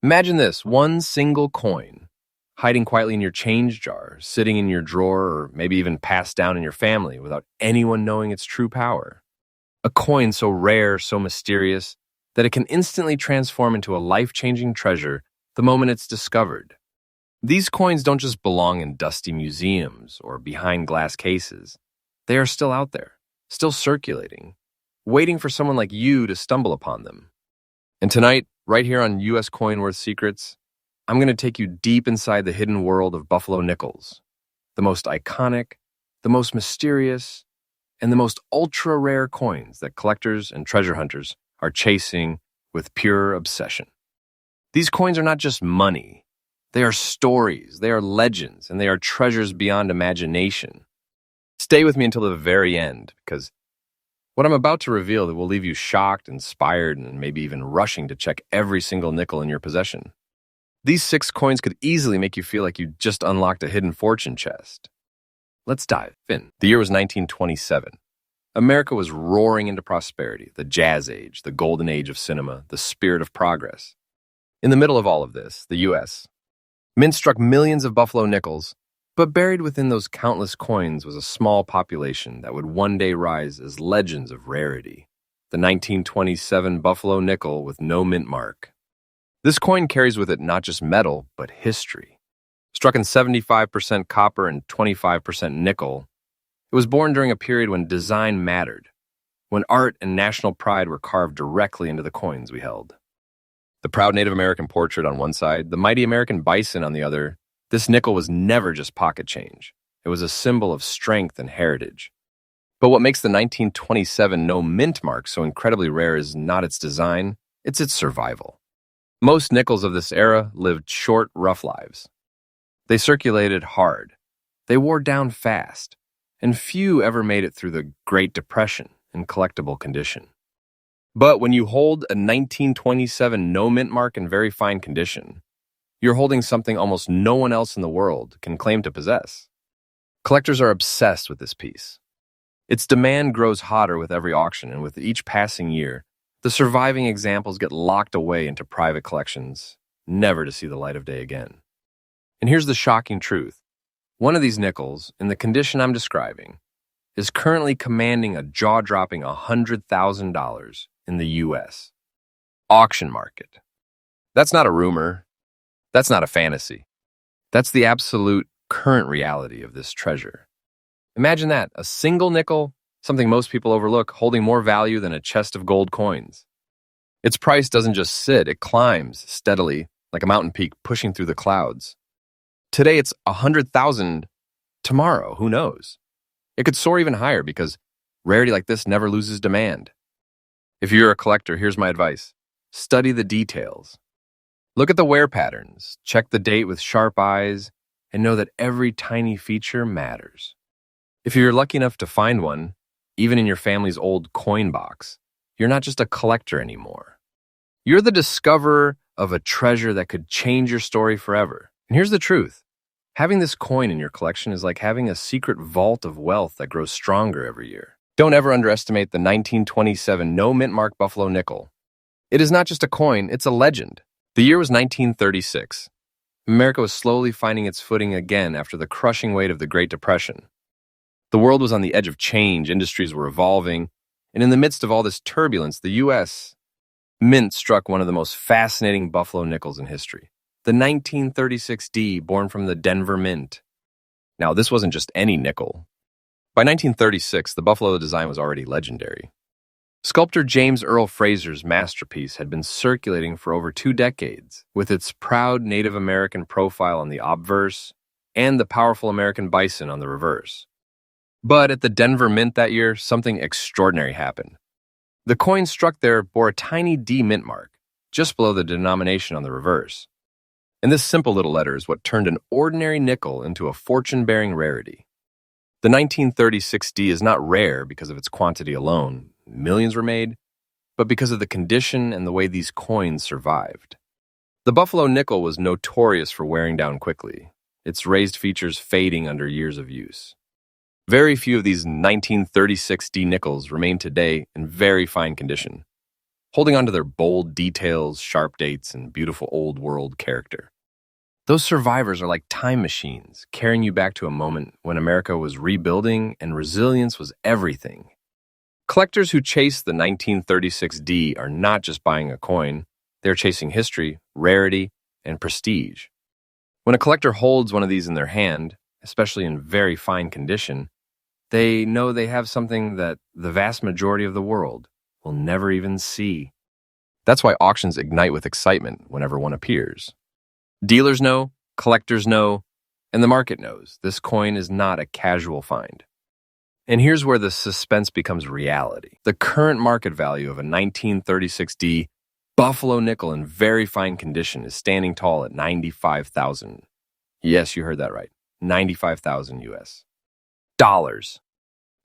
Imagine this, one single coin, hiding quietly in your change jar, sitting in your drawer, or maybe even passed down in your family without anyone knowing its true power. A coin so rare, so mysterious, that it can instantly transform into a life-changing treasure the moment it's discovered. These coins don't just belong in dusty museums or behind glass cases. They are still out there, still circulating, waiting for someone like you to stumble upon them. And tonight, right here on U.S. Coin Worth Secrets, I'm going to take you deep inside the hidden world of Buffalo nickels, the most iconic, the most mysterious, and the most ultra-rare coins that collectors and treasure hunters are chasing with pure obsession. These coins are not just money. They are stories, they are legends, and they are treasures beyond imagination. Stay with me until the very end, because what I'm about to reveal will leave you shocked, inspired, and maybe even rushing to check every single nickel in your possession. These 6 coins could easily make you feel like you just unlocked a hidden fortune chest. Let's dive in. The year was 1927. America was roaring into prosperity, the jazz age, the golden age of cinema, the spirit of progress. In the middle of all of this, the U.S. Mint struck millions of Buffalo nickels, but buried within those countless coins was a small population that would one day rise as legends of rarity. The 1927 Buffalo nickel with no mint mark. This coin carries with it not just metal, but history. Struck in 75% copper and 25% nickel, it was born during a period when design mattered, when art and national pride were carved directly into the coins we held. The proud Native American portrait on one side, the mighty American bison on the other, this nickel was never just pocket change. It was a symbol of strength and heritage. But what makes the 1927 no mint mark so incredibly rare is not its design, it's its survival. Most nickels of this era lived short, rough lives. They circulated hard. They wore down fast, and few ever made it through the Great Depression in collectible condition. But when you hold a 1927 no mint mark in very fine condition, you're holding something almost no one else in the world can claim to possess. Collectors are obsessed with this piece. Its demand grows hotter with every auction, and with each passing year, the surviving examples get locked away into private collections, never to see the light of day again. And here's the shocking truth. One of these nickels, in the condition I'm describing, is currently commanding a jaw-dropping $100,000 in the U.S. auction market. That's not a rumor. That's not a fantasy. That's the absolute current reality of this treasure. Imagine that, a single nickel, something most people overlook, holding more value than a chest of gold coins. Its price doesn't just sit, it climbs steadily, like a mountain peak pushing through the clouds. Today it's 100,000. Tomorrow, who knows? It could soar even higher because rarity like this never loses demand. If you're a collector, here's my advice. Study the details. Look at the wear patterns, check the date with sharp eyes, and know that every tiny feature matters. If you're lucky enough to find one, even in your family's old coin box, you're not just a collector anymore. You're the discoverer of a treasure that could change your story forever. And here's the truth. Having this coin in your collection is like having a secret vault of wealth that grows stronger every year. Don't ever underestimate the 1927 no mint mark Buffalo nickel. It is not just a coin, it's a legend. The year was 1936. America was slowly finding its footing again after the crushing weight of the Great Depression. The world was on the edge of change, industries were evolving, and in the midst of all this turbulence, the U.S. Mint struck one of the most fascinating Buffalo nickels in history. The 1936D, born from the Denver Mint. Now, this wasn't just any nickel. By 1936, the Buffalo design was already legendary. Sculptor James Earl Fraser's masterpiece had been circulating for over 2 decades, with its proud Native American profile on the obverse and the powerful American bison on the reverse. But at the Denver Mint that year, something extraordinary happened. The coin struck there bore a tiny D mint mark, just below the denomination on the reverse. And this simple little letter is what turned an ordinary nickel into a fortune-bearing rarity. The 1936D is not rare because of its quantity alone, millions were made, but because of the condition and the way these coins survived. The Buffalo nickel was notorious for wearing down quickly, its raised features fading under years of use. Very few of these 1936D nickels remain today in very fine condition. holding on to their bold details, sharp dates, and beautiful old world character. Those survivors are like time machines, carrying you back to a moment when America was rebuilding and resilience was everything. Collectors who chase the 1936D are not just buying a coin, they're chasing history, rarity, and prestige. When a collector holds one of these in their hand, especially in very fine condition, they know they have something that the vast majority of the world will never even see. That's why auctions ignite with excitement whenever one appears. Dealers know, collectors know, and the market knows this coin is not a casual find. And here's where the suspense becomes reality. The current market value of a 1936D Buffalo nickel in very fine condition is standing tall at $95,000. Yes, you heard that right. 95,000 US dollars.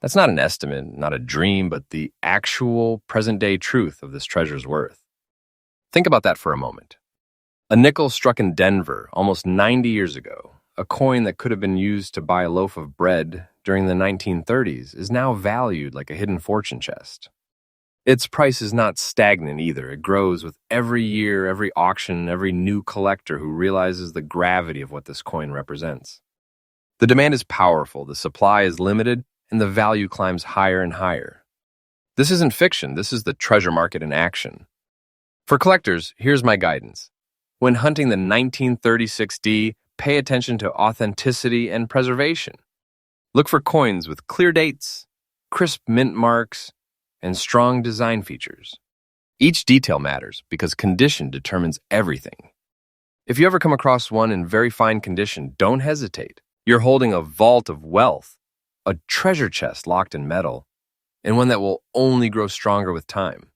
That's not an estimate, not a dream, but the actual present-day truth of this treasure's worth. Think about that for a moment. A nickel struck in Denver almost 90 years ago, a coin that could have been used to buy a loaf of bread during the 1930s, is now valued like a hidden fortune chest. Its price is not stagnant either. It grows with every year, every auction, every new collector who realizes the gravity of what this coin represents. The demand is powerful, the supply is limited, and the value climbs higher and higher. This isn't fiction, this is the treasure market in action. For collectors, here's my guidance. When hunting the 1936D, pay attention to authenticity and preservation. Look for coins with clear dates, crisp mint marks, and strong design features. Each detail matters because condition determines everything. If you ever come across one in very fine condition, don't hesitate. You're holding a vault of wealth, a treasure chest locked in metal, and one that will only grow stronger with time.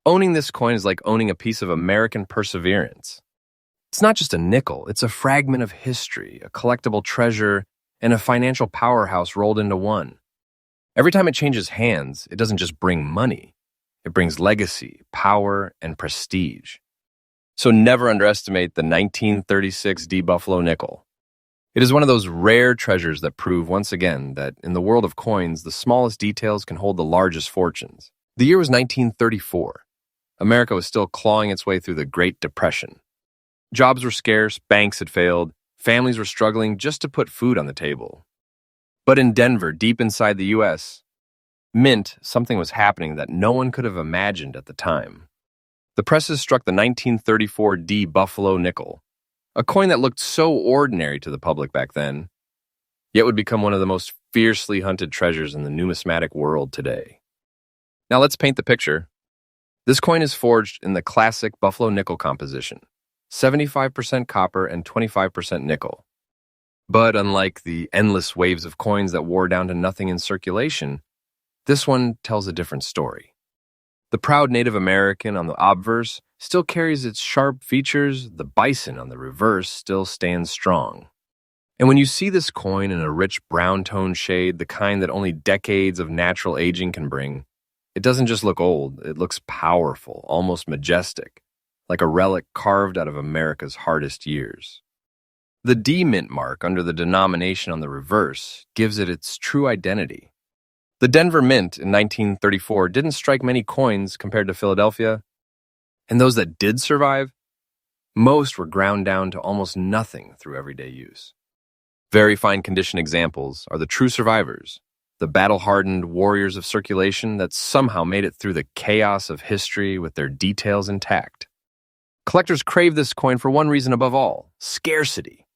Owning this coin is like owning a piece of American perseverance. It's not just a nickel, it's a fragment of history, a collectible treasure, and a financial powerhouse rolled into one. Every time it changes hands, it doesn't just bring money. It brings legacy, power, and prestige. So never underestimate the 1936D Buffalo nickel. It is one of those rare treasures that prove once again that in the world of coins, the smallest details can hold the largest fortunes. The year was 1934. America was still clawing its way through the Great Depression. Jobs were scarce, banks had failed, families were struggling just to put food on the table. But in Denver, deep inside the U.S., mint, something was happening that no one could have imagined at the time. The presses struck the 1934D Buffalo nickel, a coin that looked so ordinary to the public back then, yet would become one of the most fiercely hunted treasures in the numismatic world today. Now let's paint the picture. This coin is forged in the classic Buffalo nickel composition, 75% copper and 25% nickel. But unlike the endless waves of coins that wore down to nothing in circulation, this one tells a different story. The proud Native American on the obverse still carries its sharp features, the bison on the reverse still stands strong. And when you see this coin in a rich brown tone shade, the kind that only decades of natural aging can bring, it doesn't just look old, it looks powerful, almost majestic, like a relic carved out of America's hardest years. The D mint mark under the denomination on the reverse gives it its true identity. The Denver Mint in 1934 didn't strike many coins compared to Philadelphia, and those that did survive, most were ground down to almost nothing through everyday use. Very fine condition examples are the true survivors, the battle-hardened warriors of circulation that somehow made it through the chaos of history with their details intact. Collectors crave this coin for one reason above all: scarcity.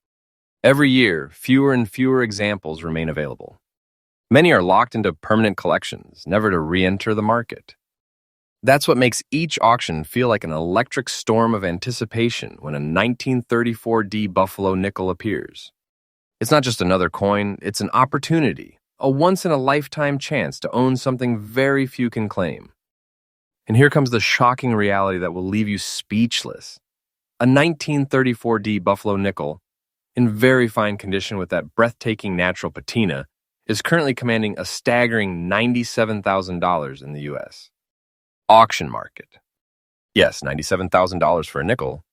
Every year, fewer and fewer examples remain available. Many are locked into permanent collections, never to re-enter the market. That's what makes each auction feel like an electric storm of anticipation when a 1934D Buffalo nickel appears. It's not just another coin, it's an opportunity, a once-in-a-lifetime chance to own something very few can claim. And here comes the shocking reality that will leave you speechless. A 1934D Buffalo nickel, in very fine condition with that breathtaking natural patina, is currently commanding a staggering $97,000 in the U.S. Auction market. Yes, $97,000 for a nickel.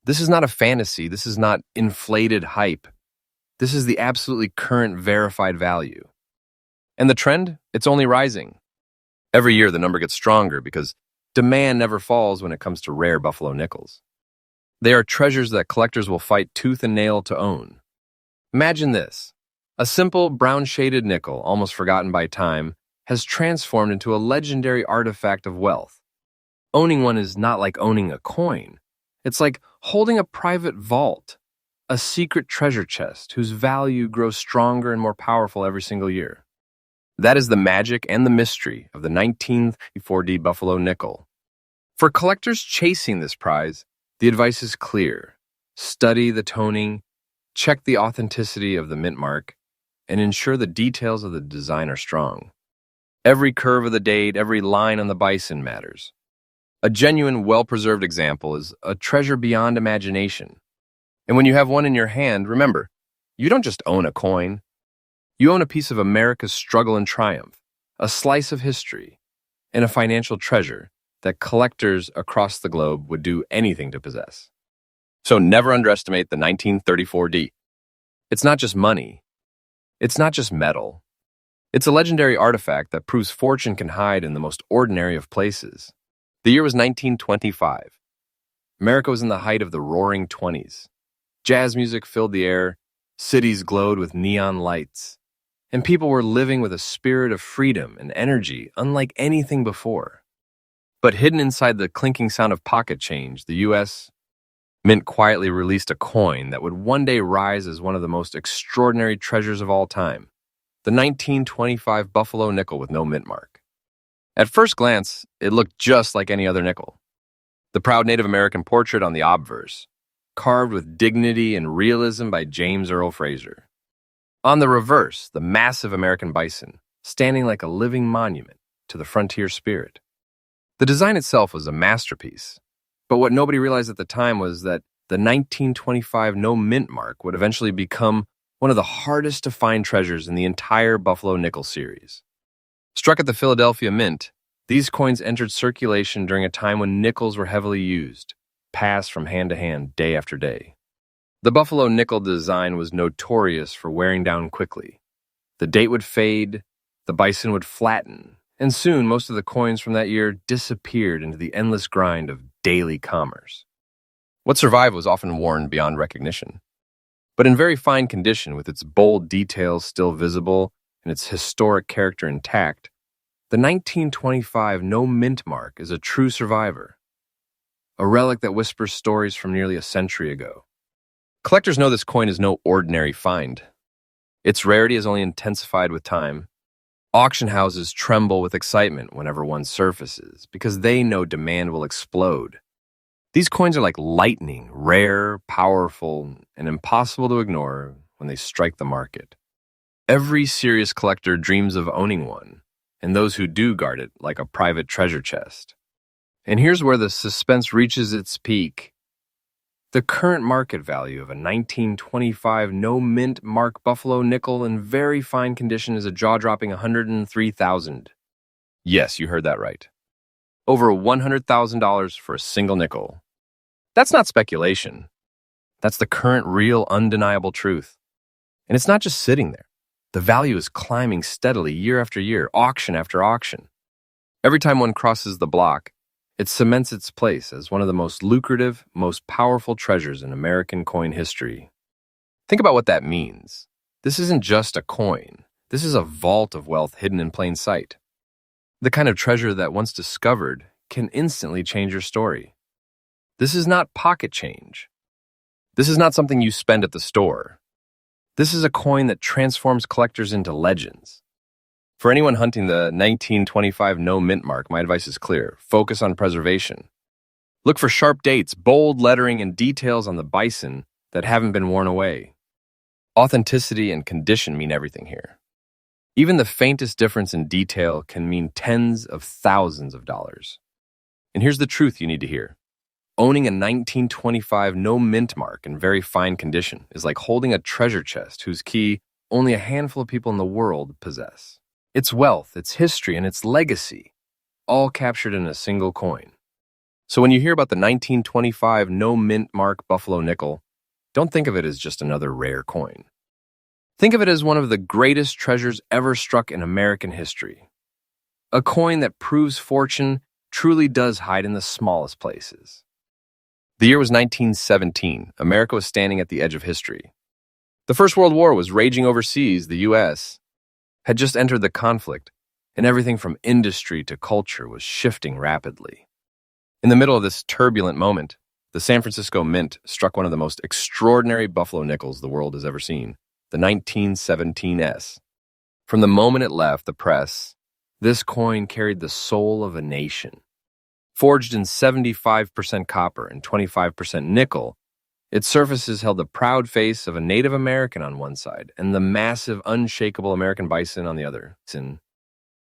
This is not a fantasy. This is not inflated hype. This is the absolutely current verified value. And the trend? It's only rising. Every year the number gets stronger because Demand never falls when it comes to rare buffalo nickels. They are treasures that collectors will fight tooth and nail to own. Imagine this. A simple brown-shaded nickel, almost forgotten by time, has transformed into a legendary artifact of wealth. Owning one is not like owning a coin. It's like holding a private vault, a secret treasure chest whose value grows stronger and more powerful every single year. That is the magic and the mystery of the 1934 Buffalo nickel. For collectors chasing this prize, the advice is clear. Study the toning, check the authenticity of the mint mark, and ensure the details of the design are strong. Every curve of the date, every line on the bison matters. A genuine, well-preserved example is a treasure beyond imagination. And when you have one in your hand, remember, you don't just own a coin. You own a piece of America's struggle and triumph, a slice of history, and a financial treasure that collectors across the globe would do anything to possess. So never underestimate the 1934D. It's not just money. It's not just metal. It's a legendary artifact that proves fortune can hide in the most ordinary of places. The year was 1925. America was in the height of the roaring 20s. Jazz music filled the air, cities glowed with neon lights, and people were living with a spirit of freedom and energy unlike anything before. But hidden inside the clinking sound of pocket change, the U.S. Mint quietly released a coin that would one day rise as one of the most extraordinary treasures of all time, the 1925 Buffalo nickel with no mint mark. At first glance, it looked just like any other nickel. The proud Native American portrait on the obverse, carved with dignity and realism by James Earl Fraser. On the reverse, the massive American bison, standing like a living monument to the frontier spirit. The design itself was a masterpiece, but what nobody realized at the time was that the 1925 no mint mark would eventually become one of the hardest to find treasures in the entire Buffalo nickel series. Struck at the Philadelphia Mint, these coins entered circulation during a time when nickels were heavily used, passed from hand to hand day after day. The Buffalo nickel design was notorious for wearing down quickly. The date would fade, the bison would flatten, and soon most of the coins from that year disappeared into the endless grind of daily commerce. What survived was often worn beyond recognition. But in very fine condition, with its bold details still visible and its historic character intact, the 1925 no mint mark is a true survivor, a relic that whispers stories from nearly a century ago. Collectors know this coin is no ordinary find. Its rarity is only intensified with time. Auction houses tremble with excitement whenever one surfaces because they know demand will explode. These coins are like lightning, rare, powerful, and impossible to ignore when they strike the market. Every serious collector dreams of owning one, and those who do guard it like a private treasure chest. And here's where the suspense reaches its peak. The current market value of a 1925 no mint mark Buffalo nickel in very fine condition is a jaw-dropping $103,000. Yes, you heard that right. Over $100,000 for a single nickel. That's not speculation. That's the current, real, undeniable truth. And it's not just sitting there. The value is climbing steadily year after year, auction after auction. Every time one crosses the block, it cements its place as one of the most lucrative, most powerful treasures in American coin history. Think about what that means. This isn't just a coin. This is a vault of wealth hidden in plain sight. The kind of treasure that, once discovered, can instantly change your story. This is not pocket change. This is not something you spend at the store. This is a coin that transforms collectors into legends. For anyone hunting the 1925 no mint mark, my advice is clear. Focus on preservation. Look for sharp dates, bold lettering, and details on the bison that haven't been worn away. Authenticity and condition mean everything here. Even the faintest difference in detail can mean tens of thousands of dollars. And here's the truth you need to hear. Owning a 1925 no mint mark in very fine condition is like holding a treasure chest whose key only a handful of people in the world possess. Its wealth, its history, and its legacy, all captured in a single coin. So when you hear about the 1925 no mint mark Buffalo nickel, don't think of it as just another rare coin. Think of it as one of the greatest treasures ever struck in American history. A coin that proves fortune truly does hide in the smallest places. The year was 1917. America was standing at the edge of history. The First World War was raging overseas. The U.S. had just entered the conflict, and everything from industry to culture was shifting rapidly. In the middle of this turbulent moment, the San Francisco Mint struck one of the most extraordinary buffalo nickels the world has ever seen, the 1917S. From the moment it left the press, this coin carried the soul of a nation. Forged in 75% copper and 25% nickel, its surfaces held the proud face of a Native American on one side and the massive, unshakable American bison on the other. It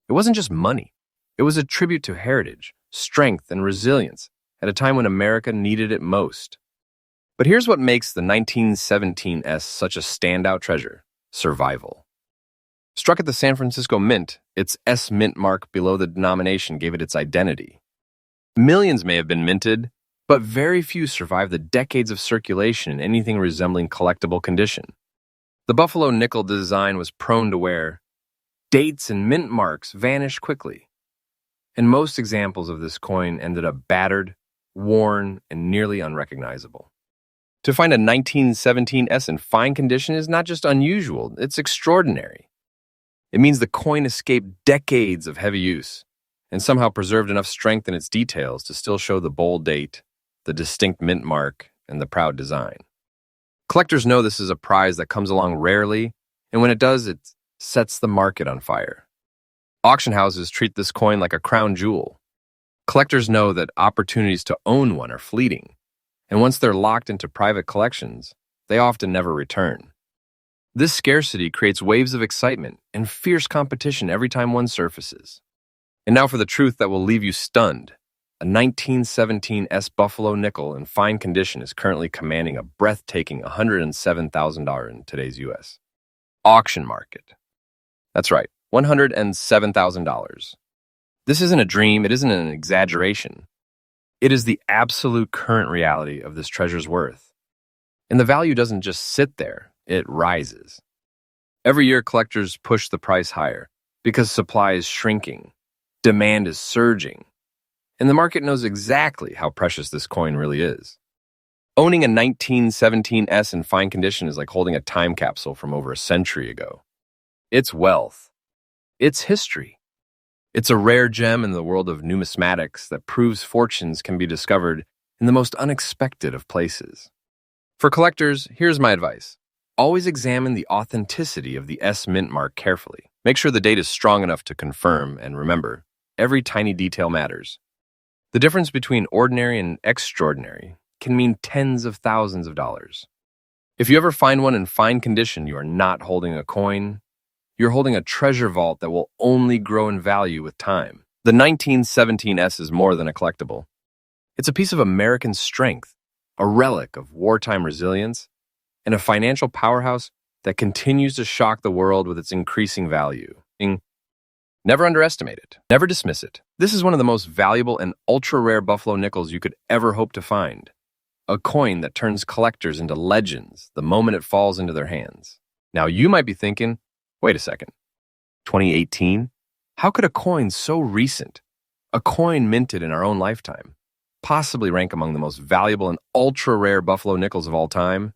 wasn't just money. It was a tribute to heritage, strength, and resilience at a time when America needed it most. But here's what makes the 1917S such a standout treasure: survival. Struck at the San Francisco Mint, its S mint mark below the denomination gave it its identity. Millions may have been minted, but very few survived the decades of circulation in anything resembling collectible condition. The buffalo nickel design was prone to wear. Dates and mint marks vanished quickly, and most examples of this coin ended up battered, worn, and nearly unrecognizable. To find a 1917S in fine condition is not just unusual, it's extraordinary. It means the coin escaped decades of heavy use and somehow preserved enough strength in its details to still show the bold date, the distinct mint mark, and the proud design. Collectors know this is a prize that comes along rarely, and when it does, it sets the market on fire. Auction houses treat this coin like a crown jewel. Collectors know that opportunities to own one are fleeting, and once they're locked into private collections, they often never return. This scarcity creates waves of excitement and fierce competition every time one surfaces. And now for the truth that will leave you stunned. A 1917S Buffalo nickel in fine condition is currently commanding a breathtaking $107,000 in today's U.S. auction market. That's right, $107,000. This isn't a dream, it isn't an exaggeration. It is the absolute current reality of this treasure's worth. And the value doesn't just sit there, it rises. Every year, collectors push the price higher because supply is shrinking, demand is surging, and the market knows exactly how precious this coin really is. Owning a 1917S in fine condition is like holding a time capsule from over a century ago. It's wealth. It's history. It's a rare gem in the world of numismatics that proves fortunes can be discovered in the most unexpected of places. For collectors, here's my advice. Always examine the authenticity of the S mint mark carefully. Make sure the date is strong enough to confirm, and remember, every tiny detail matters. The difference between ordinary and extraordinary can mean tens of thousands of dollars. If you ever find one in fine condition, you are not holding a coin. You're holding a treasure vault that will only grow in value with time. The 1917S is more than a collectible. It's a piece of American strength, a relic of wartime resilience, and a financial powerhouse that continues to shock the world with its increasing value. Never underestimate it. Never dismiss it. This is one of the most valuable and ultra-rare buffalo nickels you could ever hope to find. A coin that turns collectors into legends the moment it falls into their hands. Now you might be thinking, wait a second, 2018? How could a coin so recent, a coin minted in our own lifetime, possibly rank among the most valuable and ultra-rare buffalo nickels of all time?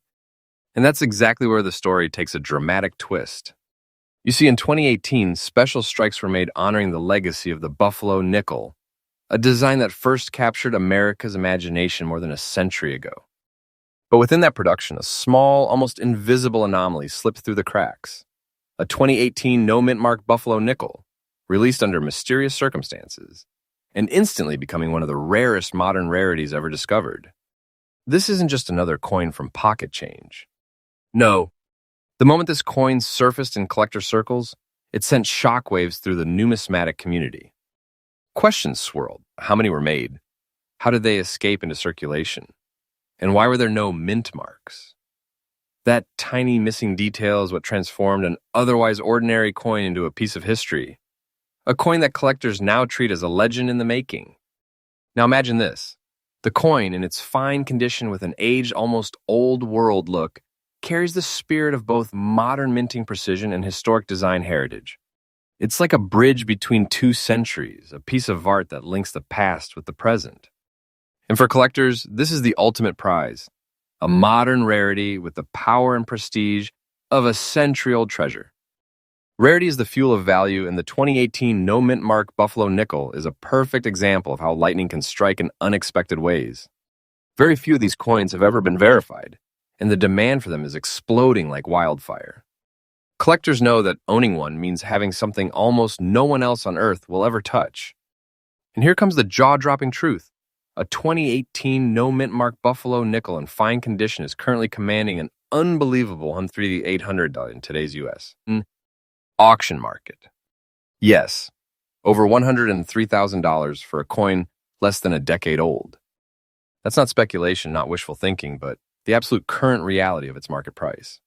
And that's exactly where the story takes a dramatic twist. You see, in 2018, special strikes were made honoring the legacy of the buffalo nickel, a design that first captured America's imagination more than a century ago. But within that production, a small, almost invisible anomaly slipped through the cracks. A 2018 no-mint mark buffalo nickel, released under mysterious circumstances, and instantly becoming one of the rarest modern rarities ever discovered. This isn't just another coin from pocket change. No. The moment this coin surfaced in collector circles, it sent shockwaves through the numismatic community. Questions swirled. How many were made? How did they escape into circulation? And why were there no mint marks? That tiny missing detail is what transformed an otherwise ordinary coin into a piece of history. A coin that collectors now treat as a legend in the making. Now imagine this. The coin, in its fine condition with an aged, almost old-world look, carries the spirit of both modern minting precision and historic design heritage. It's like a bridge between two centuries, a piece of art that links the past with the present. And for collectors, this is the ultimate prize, a modern rarity with the power and prestige of a century-old treasure. Rarity is the fuel of value, and the 2018 no mint mark Buffalo nickel is a perfect example of how lightning can strike in unexpected ways. Very few of these coins have ever been verified, and the demand for them is exploding like wildfire. Collectors know that owning one means having something almost no one else on Earth will ever touch. And here comes the jaw-dropping truth. A 2018 no mint mark Buffalo nickel in fine condition is currently commanding an unbelievable $1,800 in today's US auction market. Yes, over $103,000 for a coin less than a decade old. That's not speculation, not wishful thinking, but the absolute current reality of its market price.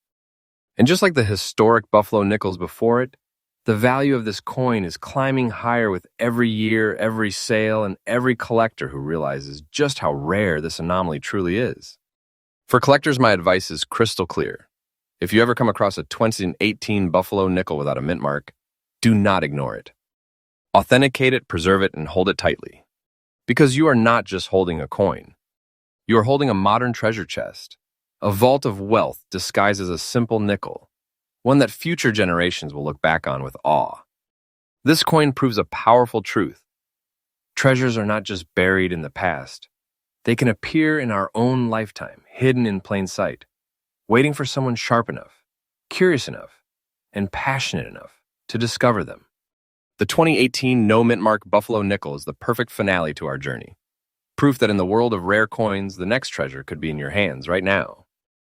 And just like the historic Buffalo nickels before it, the value of this coin is climbing higher with every year, every sale, and every collector who realizes just how rare this anomaly truly is. For collectors, my advice is crystal clear. If you ever come across a 2018 Buffalo nickel without a mint mark, do not ignore it. Authenticate it, preserve it, and hold it tightly. Because you are not just holding a coin. You are holding a modern treasure chest, a vault of wealth disguised as a simple nickel, one that future generations will look back on with awe. This coin proves a powerful truth. Treasures are not just buried in the past. They can appear in our own lifetime, hidden in plain sight, waiting for someone sharp enough, curious enough, and passionate enough to discover them. The 2018 no mint mark Buffalo nickel is the perfect finale to our journey. Proof that in the world of rare coins, the next treasure could be in your hands right now.